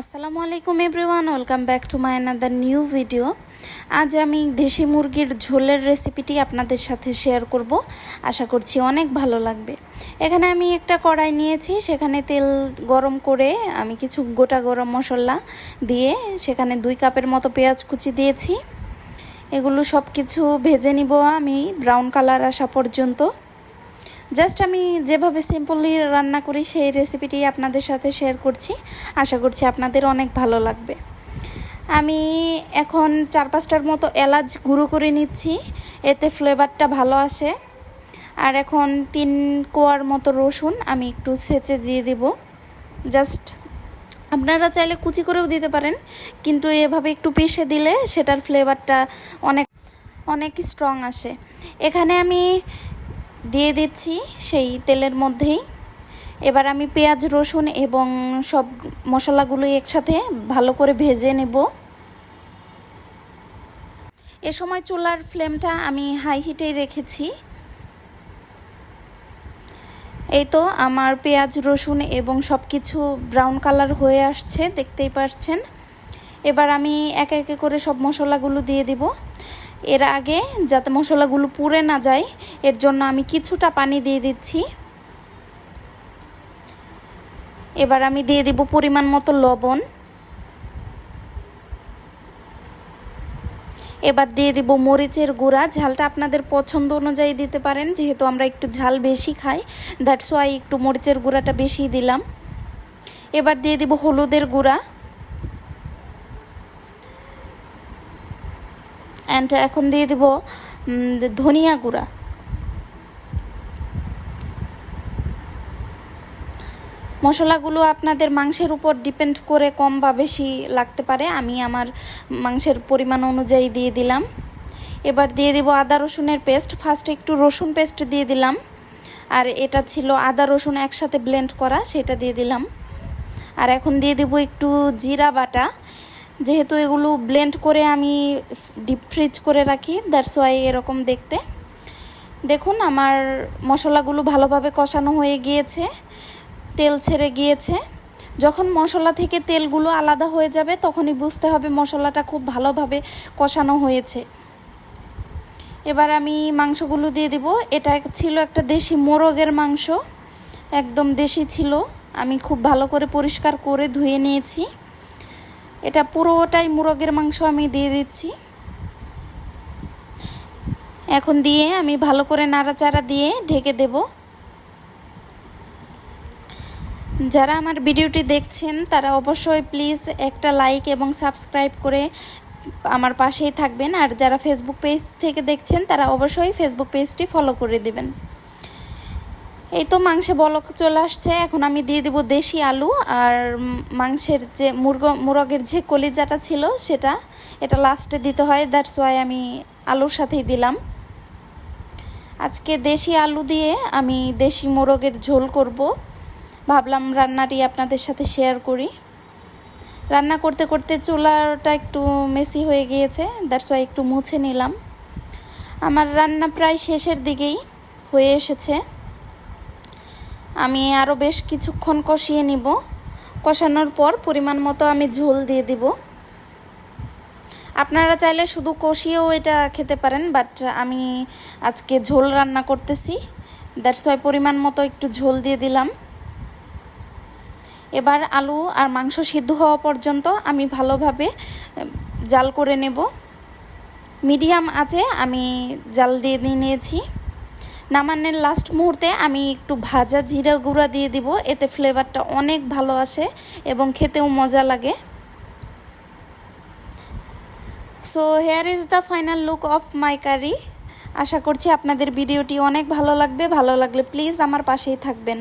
আসসালামু আলাইকুম everyone, welcome back to my another new video. আজ আমি দেশি মুরগির ঝোলের রেসিপিটি আপনাদের সাথে শেয়ার করব। আশা করছি অনেক ভালো লাগবে। এখানে আমি একটা কড়াই নিয়েছি, সেখানে তেল গরম করে আমি কিছু গোটা গরম মশলা দিয়ে সেখানে 2 কাপের মতো পেঁয়াজ কুচি দিয়েছি। এগুলো সব কিছু ভেজে নিব আমি ব্রাউন কালার আসা পর্যন্ত। জাস্ট আমি যেভাবে সিম্পলি রান্না করি সেই রেসিপিটি আপনাদের সাথে শেয়ার করছি। আশা করছি আপনাদের অনেক ভালো লাগবে। আমি এখন 4-5টার মতো এলাচ গুঁড়ো করে নিচ্ছি, এতে ফ্লেভারটা ভালো আসে। আর এখন 3 কোয়ার মতো রসুন আমি একটু ছেঁচে দিয়ে দেব। জাস্ট আপনারা চাইলে কুচি করেও দিতে পারেন, কিন্তু এভাবে একটু পিষে দিলে সেটার ফ্লেভারটা অনেক স্ট্রং আসে। এখানে আমি দিয়ে দিচ্ছি সেই তেলের মধ্যেই। এবার আমি পেঁয়াজ, রসুন এবং সব মশলাগুলো একসাথে ভালো করে ভেজে নেব। এ সময় চুলার ফ্লেমটা আমি হাই হিটেই রেখেছি। এই তো আমার পেঁয়াজ, রসুন এবং সব কিছু ব্রাউন কালার হয়ে আসছে, দেখতেই পাচ্ছেন। এবার আমি একে একে করে সব মশলাগুলো দিয়ে দিব। এর আগে যাতে মশলাগুলো পুড়ে না যায় এর জন্য আমি কিছুটা পানি দিয়ে দিচ্ছি। এবার আমি দিয়ে দিব পরিমাণ মতো লবণ। এবার দিয়ে দিব মরিচের গুঁড়া। ঝালটা আপনাদের পছন্দ অনুযায়ী দিতে পারেন, যেহেতু আমরা একটু ঝাল বেশি খাই, দ্যাটস ওয়াই একটু মরিচের গুঁড়াটা বেশি দিলাম। এবার দিয়ে দিব হলুদের গুঁড়া। অ্যান্ড এখন দিয়ে দিব ধনিয়া গুঁড়া। মশলাগুলো আপনাদের মাংসের উপর ডিপেন্ড করে কম বা বেশি লাগতে পারে, আমি আমার মাংসের পরিমাণ অনুযায়ী দিয়ে দিলাম। এবার দিয়ে দিব আদা রসুনের পেস্ট। ফার্স্টে একটু রসুন পেস্ট দিয়ে দিলাম, আর এটা ছিল আদা রসুন একসাথে ব্লেন্ড করা, সেটা দিয়ে দিলাম। আর এখন দিয়ে দিব একটু জিরা বাটা। যেহেতু এগুলো ব্লেন্ড করে আমি ডিপ ফ্রিজ করে রাখি, দ্যাটস ওয়াই এরকম দেখতে। দেখুন আমার মশলাগুলো ভালোভাবে কষানো হয়ে গিয়েছে, তেল ছেড়ে গিয়েছে। যখন মশলা থেকে তেলগুলো আলাদা হয়ে যাবে তখনই বুঝতে হবে মশলাটা খুব ভালোভাবে কষানো হয়েছে। এবার আমি মাংসগুলো দিয়ে দিব। এটা ছিল একটা দেশি মোরগের মাংস, একদম দেশি ছিল। আমি খুব ভালো করে পরিষ্কার করে ধুয়ে নিয়েছি। এটা পুরোটাই মোরগের মাংস আমি দিয়ে দিচ্ছি। এখন দিয়ে আমি ভালো করে নাড়াচাড়া দিয়ে ঢেকে দেব। যারা আমার ভিডিওটি দেখছেন তারা অবশ্যই প্লিজ একটা লাইক এবং সাবস্ক্রাইব করে আমার পাশেই থাকবেন। আর যারা ফেসবুক পেজ থেকে দেখছেন তারা অবশ্যই ফেসবুক পেজটি ফলো করে দিবেন। এই তো মাংসে বলক চলে আসছে। এখন আমি দিয়ে দেব দেশি আলু আর মাংসের যে মুরগের যে কলিজাটা ছিল এটা লাস্টে দিতে হয়, দ্যাটস ওয়াই আমি আলুর সাথেই দিলাম। আজকে দেশি আলু দিয়ে আমি দেশি মোরগের ঝোল করব। ভাবলাম রান্নাটি আপনাদের সাথে শেয়ার করি। রান্না করতে করতে চুলাটা একটু মেসি হয়ে গিয়েছে, দ্যাটস ওয়াই একটু মুছে নিলাম। আমার রান্না প্রায় শেষের দিকেই হয়ে এসেছে। আমি আরও বেশ কিছুক্ষণ কষিয়ে নিব। কষানোর পর পরিমাণ মতো আমি ঝোল দিয়ে দিব। আপনারা চাইলে শুধু কষিয়েও এটা খেতে পারেন, বাট আমি আজকে ঝোল রান্না করতেছি, দ্যাটস ওয়াই পরিমাণ মতো একটু ঝোল দিয়ে দিলাম। এবার আলু আর মাংস সিদ্ধ হওয়া পর্যন্ত আমি ভালোভাবে জাল করে নেব। মিডিয়াম আঁচে আমি জাল দিয়ে নিয়েছি। নামানোর লাস্ট মুহূর্তে আমি একটু ভাজা জিরা গুঁড়া দিয়ে দিব, এতে ফ্লেভারটা অনেক ভালো আসে এবং খেতেও মজা লাগে। So here is the final look of my curry. আশা করছি আপনাদের ভিডিওটি অনেক ভালো লাগবে। ভালো লাগলে প্লিজ আমার পাশেই থাকবেন।